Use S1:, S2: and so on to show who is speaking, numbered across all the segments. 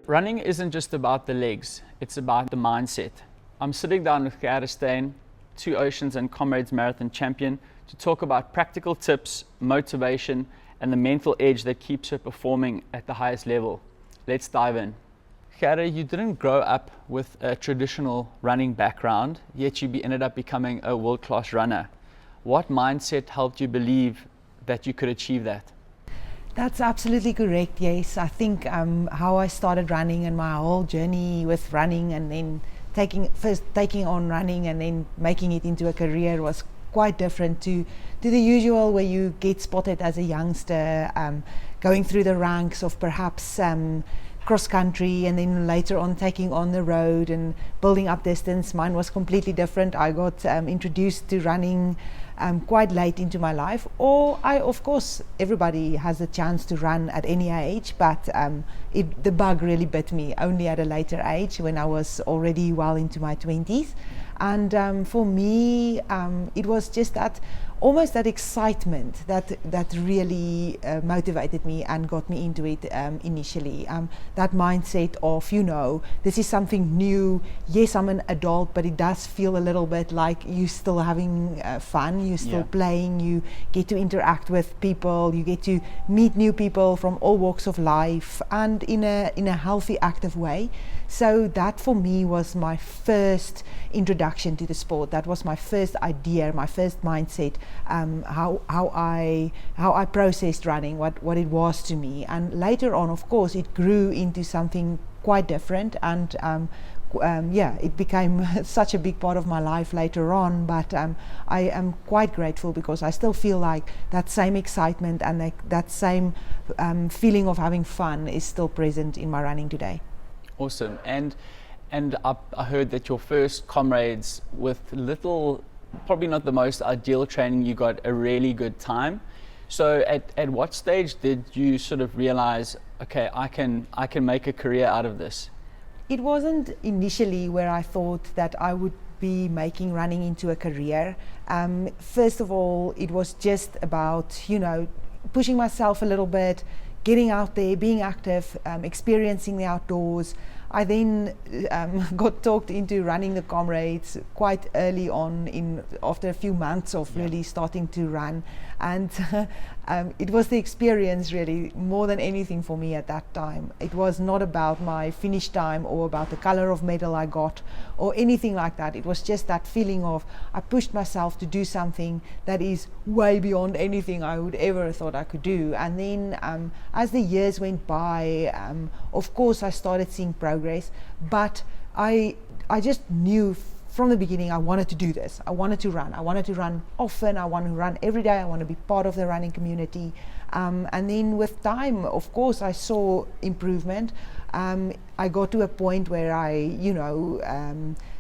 S1: Running isn't just about the legs, it's about the mindset. I'm sitting down with Gerda Steyn, Two Oceans and Comrades Marathon champion, to talk about practical tips, motivation, and the mental edge that keeps her performing at the highest level. Let's dive in. Gerda, you didn't grow up with a traditional running background, yet you ended up becoming a world-class runner. What mindset helped you believe that you could achieve that?
S2: That's absolutely correct, yes. I think how I started running and my whole journey with running, and then first taking on running and then making it into a career, was quite different to the usual where you get spotted as a youngster going through the ranks of perhaps cross country and then later on taking on the road and building up distance. Mine was completely different. I got introduced to running quite late into my life, or of course everybody has a chance to run at any age, but the bug really bit me only at a later age when I was already well into my 20s. And for me it was just that almost that excitement that really motivated me and got me into it initially. That mindset of, this is something new. Yes, I'm an adult, but it does feel a little bit like you're still having fun, you're still playing, you get to interact with people, you get to meet new people from all walks of life, and in a healthy, active way. So that for me was my first introduction to the sport. That was my first idea, my first mindset, how I processed running, what it was to me. And later on, of course, it grew into something quite different, and it became such a big part of my life later on. But I am quite grateful because I still feel like that same excitement and that same feeling of having fun is still present in my running today.
S1: Awesome. And I heard that your first Comrades, with probably not the most ideal training, you got a really good time. So at what stage did you sort of realize, okay, I can make a career out of this?
S2: It wasn't initially where I thought that I would be making running into a career. First of all, it was just about, pushing myself a little bit, getting out there, being active, experiencing the outdoors. I then got talked into running the Comrades quite early on, after a few months of really starting to run. And it was the experience really more than anything for me at that time. It was not about my finish time or about the color of medal I got or anything like that. It was just that feeling of I pushed myself to do something that is way beyond anything I would ever thought I could do. And then as the years went by, of course I started seeing progress, but I just knew from the beginning I wanted to do this. I wanted to run often, I wanted to run every day, I want to be part of the running community. And then with time, of course, I saw improvement. I got to a point where I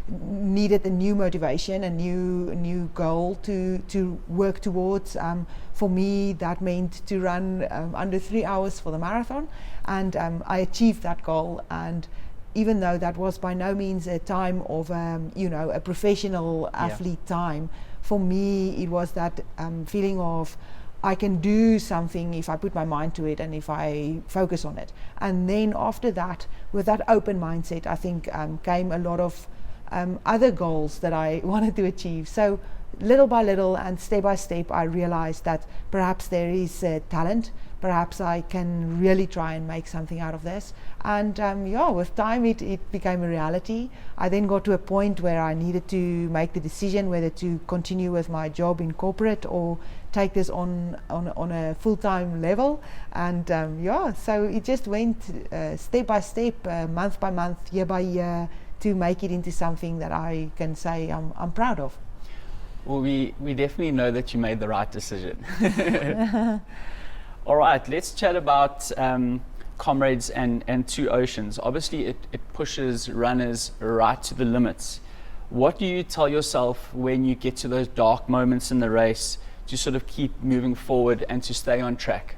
S2: needed a new motivation, a new goal to work towards. For me, that meant to run under 3 hours for the marathon, and I achieved that goal. And even though that was by no means a time of a professional athlete time, for me it was that feeling of I can do something if I put my mind to it and if I focus on it. And then after that, with that open mindset, I think came a lot of other goals that I wanted to achieve. So little by little and step by step, I realized that perhaps there is talent. Perhaps I can really try and make something out of this. And with time it became a reality. I then got to a point where I needed to make the decision whether to continue with my job in corporate or take this on a full-time level. And so it just went step by step, month by month, year by year, to make it into something that I can say I'm proud of.
S1: Well, we definitely know that you made the right decision. All right, let's chat about Comrades and Two Oceans. Obviously, it pushes runners right to the limits. What do you tell yourself when you get to those dark moments in the race to sort of keep moving forward and to stay on track?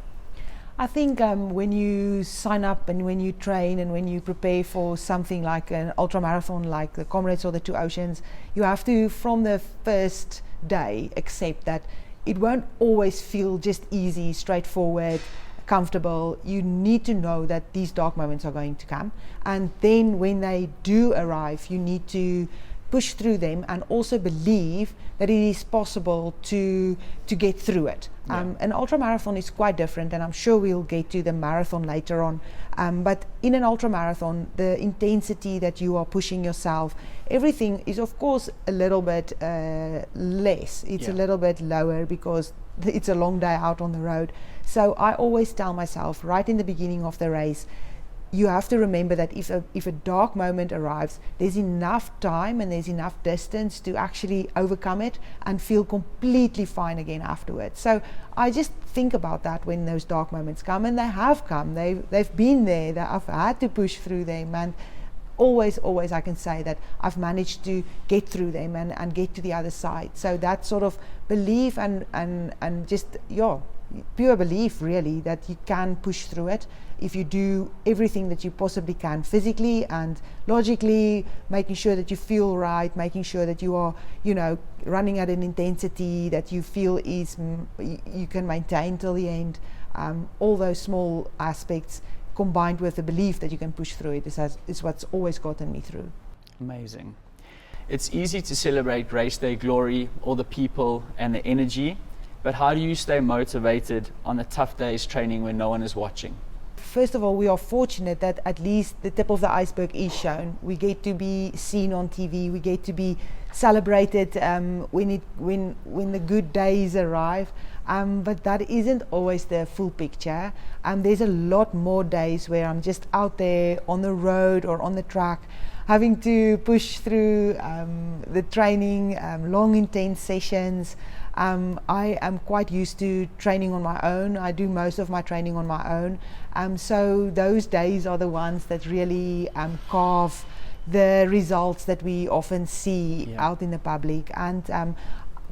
S2: I think when you sign up and when you train and when you prepare for something like an ultra marathon like the Comrades or the Two Oceans, you have to, from the first day, accept that it won't always feel just easy, straightforward, comfortable. You need to know that these dark moments are going to come, and then when they do arrive, you need to push through them and also believe that it is possible to get through it. An ultra marathon is quite different, and I'm sure we'll get to the marathon later on, but in an ultra marathon, the intensity that you are pushing yourself, everything is of course a little bit less. It's a little bit lower because it's a long day out on the road. So I always tell myself right in the beginning of the race, you have to remember that if a dark moment arrives, there's enough time and there's enough distance to actually overcome it and feel completely fine again afterwards. So I just think about that when those dark moments come, and they have come. They've been there. That I've had to push through them, and always I can say that I've managed to get through them and get to the other side. So that sort of belief and just pure belief really that you can push through it if you do everything that you possibly can, physically and logically, making sure that you feel right, making sure that you are, running at an intensity that you feel is you can maintain till the end. All those small aspects combined with the belief that you can push through it is what's always gotten me through.
S1: Amazing. It's easy to celebrate race day glory, all the people and the energy, but how do you stay motivated on the tough days training when no one is watching?
S2: First of all, we are fortunate that at least the tip of the iceberg is shown. We get to be seen on TV. We get to be celebrated when the good days arrive. But that isn't always the full picture. There's a lot more days where I'm just out there on the road or on the track, having to push through the training, long intense sessions. I am quite used to training on my own. I do most of my training on my own. So those days are the ones that really carve the results that we often see out in the public. And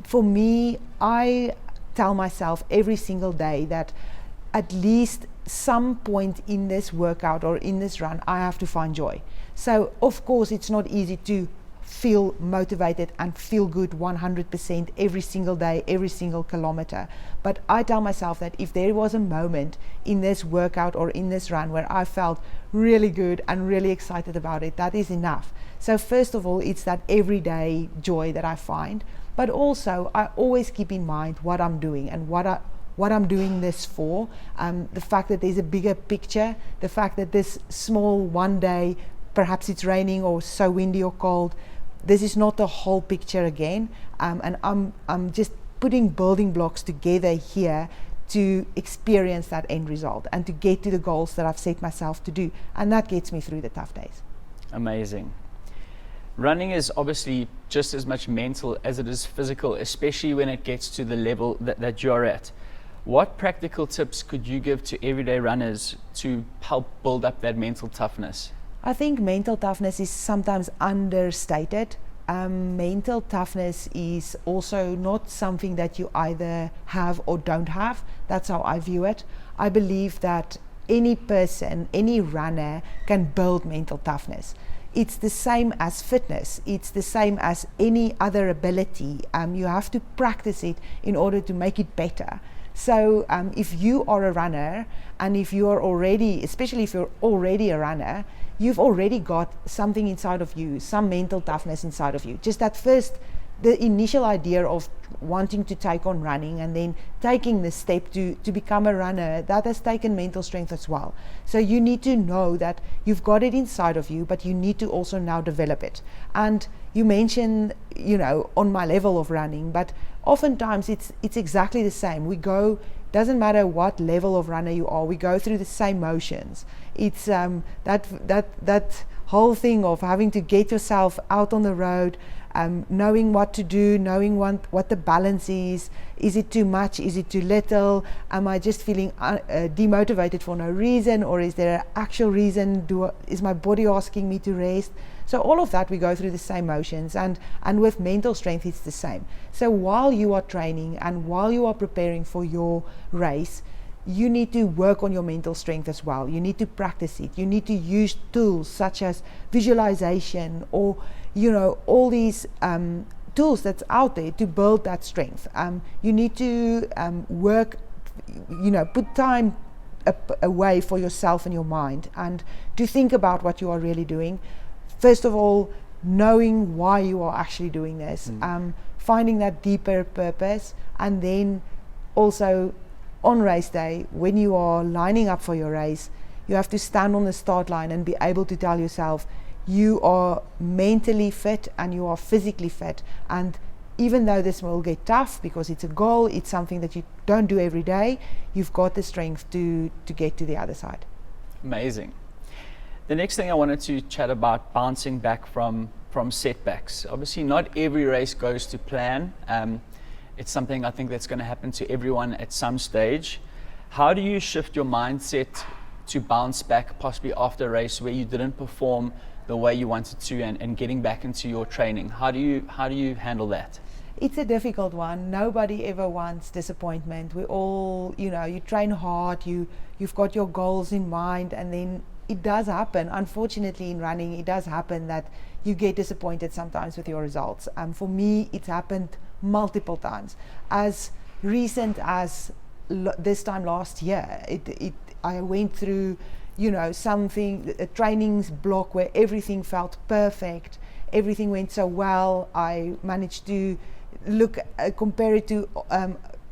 S2: for me, I tell myself every single day that at least some point in this workout or in this run, I have to find joy. So of course, it's not easy to feel motivated and feel good 100% every single day, every single kilometer. But I tell myself that if there was a moment in this workout or in this run where I felt really good and really excited about it, that is enough. So first of all, it's that everyday joy that I find, but also I always keep in mind what I'm doing and what I'm doing this for. The fact that there's a bigger picture, the fact that this small one day, perhaps it's raining or so windy or cold, this is not the whole picture again, and I'm just putting building blocks together here to experience that end result and to get to the goals that I've set myself to do, and that gets me through the tough days.
S1: Amazing. Running is obviously just as much mental as it is physical, especially when it gets to the level that you're at. What practical tips could you give to everyday runners to help build up that mental toughness?
S2: I think mental toughness is sometimes understated. Mental toughness is also not something that you either have or don't have. That's how I view it. I believe that any person, any runner can build mental toughness. It's the same as fitness. It's the same as any other ability. You have to practice it in order to make it better. So if you are a runner, and if you are already, especially if you're already a runner, you've already got something inside of you, some mental toughness inside of you. Just that first, the initial idea of wanting to take on running and then taking the step to become a runner, that has taken mental strength as well. So you need to know that you've got it inside of you, but you need to also now develop it. And you mentioned, on my level of running, but oftentimes it's exactly the same. We go, doesn't matter what level of runner you are, we go through the same motions. It's that whole thing of having to get yourself out on the road, knowing what to do, knowing what the balance is it too much, is it too little, am I just feeling demotivated for no reason, or is there an actual reason, is my body asking me to rest? So all of that, we go through the same motions, and with mental strength it's the same. So while you are training and while you are preparing for your race, you need to work on your mental strength as well. You need to practice it. You need to use tools such as visualization or all these tools that's out there to build that strength. You need to work, put time a way for yourself and your mind, and to think about what you are really doing. First of all, knowing why you are actually doing this, finding that deeper purpose, and then also on race day, when you are lining up for your race, you have to stand on the start line and be able to tell yourself you are mentally fit and you are physically fit. And even though this will get tough because it's a goal, it's something that you don't do every day, you've got the strength to get to the other side.
S1: Amazing. The next thing I wanted to chat about, bouncing back from setbacks. Obviously not every race goes to plan. It's something I think that's going to happen to everyone at some stage. How do you shift your mindset to bounce back possibly after a race where you didn't perform the way you wanted to, and getting back into your training? How do you handle that?
S2: It's a difficult one. Nobody ever wants disappointment. We all, you train hard, you've got your goals in mind, and then it does happen. Unfortunately, in running, it does happen that you get disappointed sometimes with your results. For me, it's happened multiple times. As recent as this time last year, I went through, a trainings block where everything felt perfect, everything went so well. I managed to compare it to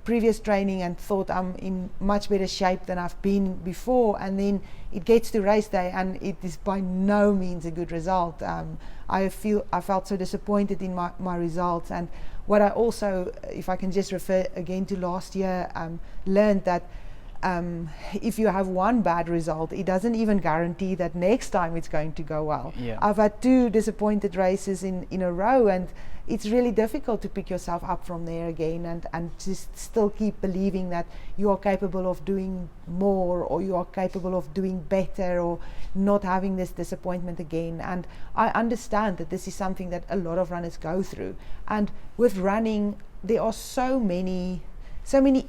S2: previous training and thought I'm in much better shape than I've been before, and then it gets to race day and it is by no means a good result. I felt so disappointed in my results. And what I also, if I can just refer again to last year, learned that if you have one bad result, it doesn't even guarantee that next time it's going to go well.
S1: Yeah.
S2: I've had 2 disappointed races in a row, and it's really difficult to pick yourself up from there again and just still keep believing that you are capable of doing more, or you are capable of doing better, or not having this disappointment again. And I understand that this is something that a lot of runners go through. And with running, there are so many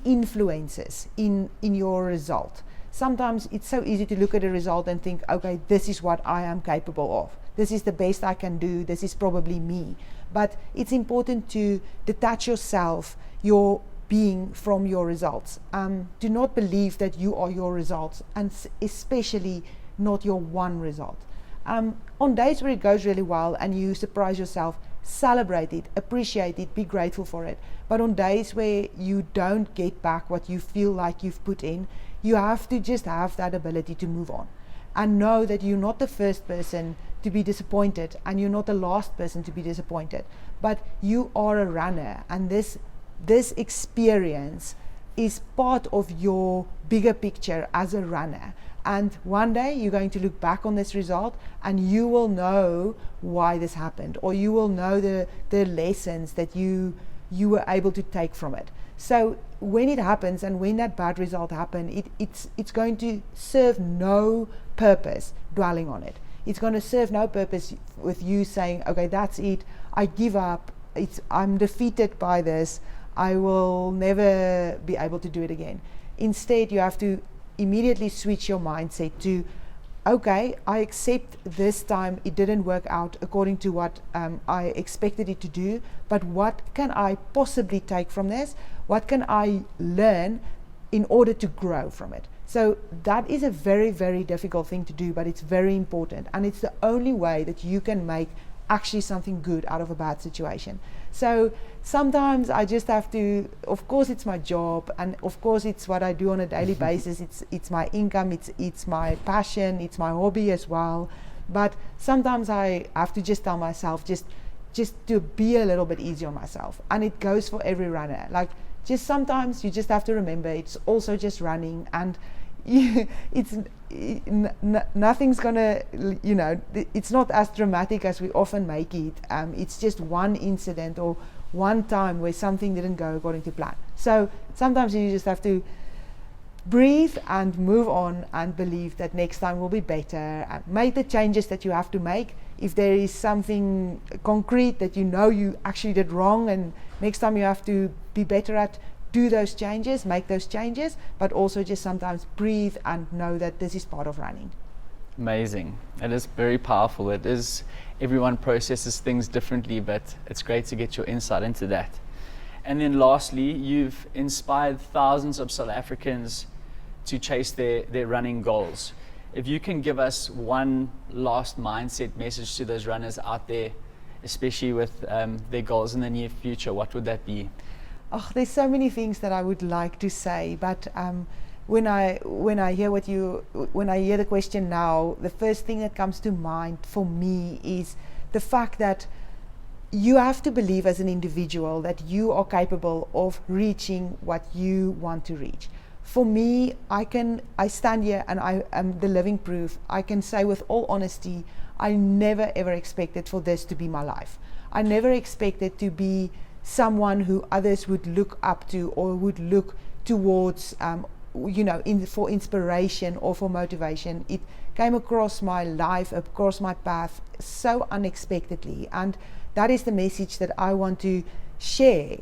S2: influences in your result. Sometimes it's so easy to look at a result and think, okay, this is what I am capable of. This is the best I can do. This is probably me. But it's important to detach yourself, your being, from your results. Do not believe that you are your results, and especially not your one result. On days where it goes really well and you surprise yourself, celebrate it, appreciate it, be grateful for it. But on days where you don't get back what you feel like you've put in, you have to just have that ability to move on and know that you're not the first person to be disappointed and you're not the last person to be disappointed, but you are a runner, and this experience is part of your bigger picture as a runner. And one day you're going to look back on this result and you will know why this happened, or you will know the lessons that you were able to take from it. So when it happens, and when that bad result happened, it's going to serve no purpose dwelling on it. It's going to serve no purpose with you saying, okay, that's it, I give up, I'm defeated by this, I will never be able to do it again. Instead, you have to immediately switch your mindset to, okay, I accept this time it didn't work out according to what I expected it to do, but what can I possibly take from this? What can I learn in order to grow from it? So that is a very, very difficult thing to do, but it's very important, and it's the only way that you can make actually something good out of a bad situation. So sometimes I just have to, of course it's my job, and of course it's what I do on a daily basis, it's my income, it's my passion, it's my hobby as well, but sometimes I have to just tell myself just to be a little bit easy on myself. And it goes for every runner. Like, just sometimes you just have to remember it's also just running, and nothing's gonna, it's not as dramatic as we often make it. It's just one incident or one time where something didn't go according to plan. So sometimes you just have to breathe and move on and believe that next time will be better, and make the changes that you have to make. If there is something concrete that you actually did wrong, and next time you have to be better at, do those changes, make those changes, but also just sometimes breathe and know that this is part of running.
S1: Amazing. It is very powerful. It is, everyone processes things differently, but it's great to get your insight into that. And then lastly, you've inspired thousands of South Africans to chase their running goals. If you can give us one last mindset message to those runners out there, especially with their goals in the near future, what would that be?
S2: Oh, there's so many things that I would like to say, but when I hear the question now, the first thing that comes to mind for me is the fact that you have to believe as an individual that you are capable of reaching what you want to reach. For me, I stand here and I am the living proof. I can say with all honesty, I never ever expected for this to be my life. I never expected to be someone who others would look up to or would look towards, for inspiration or for motivation. It came across my life, across my path so unexpectedly, and that is the message that I want to share,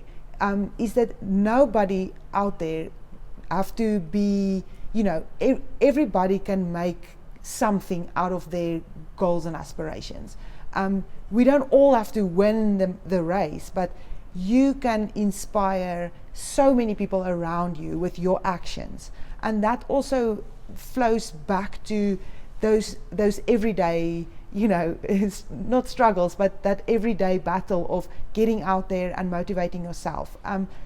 S2: is that nobody out there have to be, everybody can make something out of their goals and aspirations. We don't all have to win the race, but you can inspire so many people around you with your actions, and that also flows back to those everyday, it's not struggles, but that everyday battle of getting out there and motivating yourself.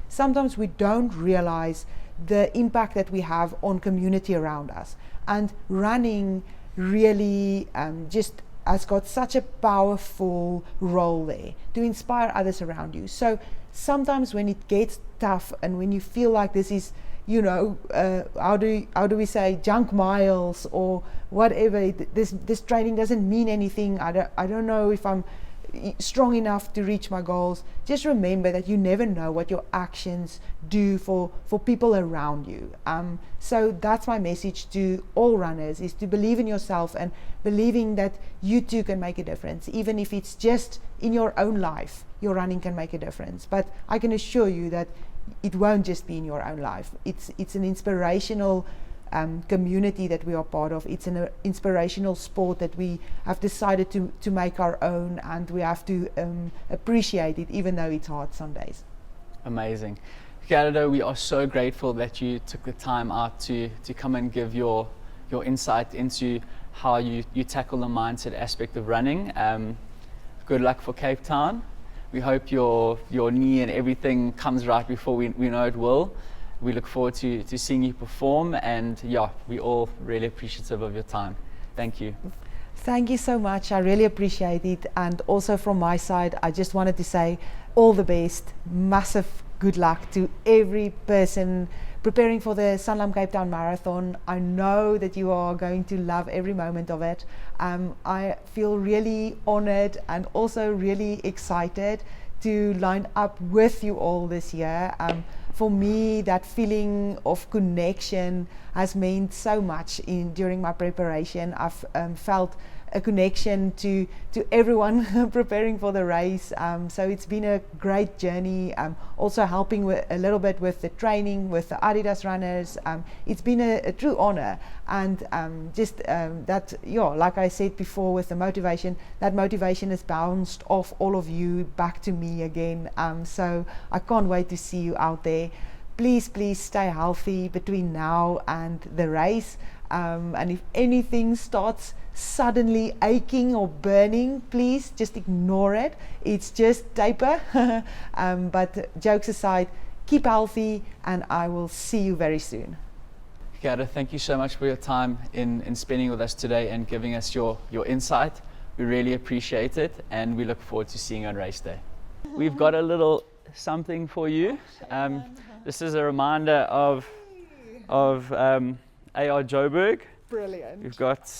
S2: Sometimes we don't realize the impact that we have on community around us, and running really just has got such a powerful role there to inspire others around you. So sometimes when it gets tough and when you feel like this is, how do we say, junk miles or whatever, this training doesn't mean anything, I don't know if I'm strong enough to reach my goals, just remember that you never know what your actions do for people around you. So that's my message to all runners, is to believe in yourself and believing that you too can make a difference. Even if it's just in your own life, your running can make a difference. But I can assure you that it won't just be in your own life. It's an inspirational community that we are part of. It's an inspirational sport that we have decided to make our own, and we have to appreciate it, even though it's hard some days.
S1: Amazing. Gerda, we are so grateful that you took the time out to come and give your insight into how you tackle the mindset aspect of running. Good luck for Cape Town. We hope your knee and everything comes right before we know it will. We look forward to seeing you perform, and we're all really appreciative of your time. Thank you.
S2: Thank you so much. I really appreciate it. And also from my side, I just wanted to say all the best, massive good luck to every person preparing for the Sanlam Cape Town Marathon. I know that you are going to love every moment of it. I feel really honored and also really excited to line up with you all this year. For me, that feeling of connection has meant so much during my preparation. I've felt a connection to everyone preparing for the race. So it's been a great journey. Also helping a little bit with the training with the adidas runners. It's been a true honor, and like I said before, with the motivation, that motivation has bounced off all of you back to me again. So I can't wait to see you out there. Please stay healthy between now and the race. And if anything starts suddenly aching or burning, please just ignore it. It's just taper. But jokes aside, keep healthy, and I will see you very soon.
S1: Gerda, thank you so much for your time in spending with us today and giving us your insight. We really appreciate it, and we look forward to seeing you on race day. We've got a little something for you. This is a reminder of AR Joburg.
S2: Brilliant.
S1: We've got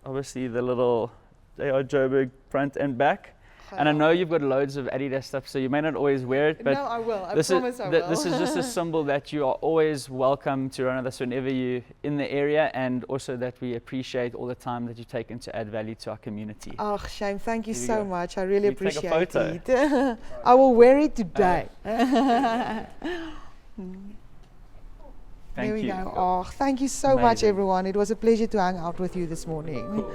S1: obviously the little AR Joburg front and back. And I know you've got loads of Adidas stuff, so you may not always wear it, but
S2: no, I will. I promise I will.
S1: This is just a symbol that you are always welcome to run with us whenever you're in the area, and also that we appreciate all the time that you've taken to add value to our community.
S2: Oh, Shane, thank you so
S1: go.
S2: much. I really
S1: Can you take
S2: appreciate
S1: a photo?
S2: it. I will wear it today.
S1: Thank
S2: There we
S1: you.
S2: go. Oh, thank you so much, everyone. It was a pleasure to hang out with you this morning.
S1: Cool.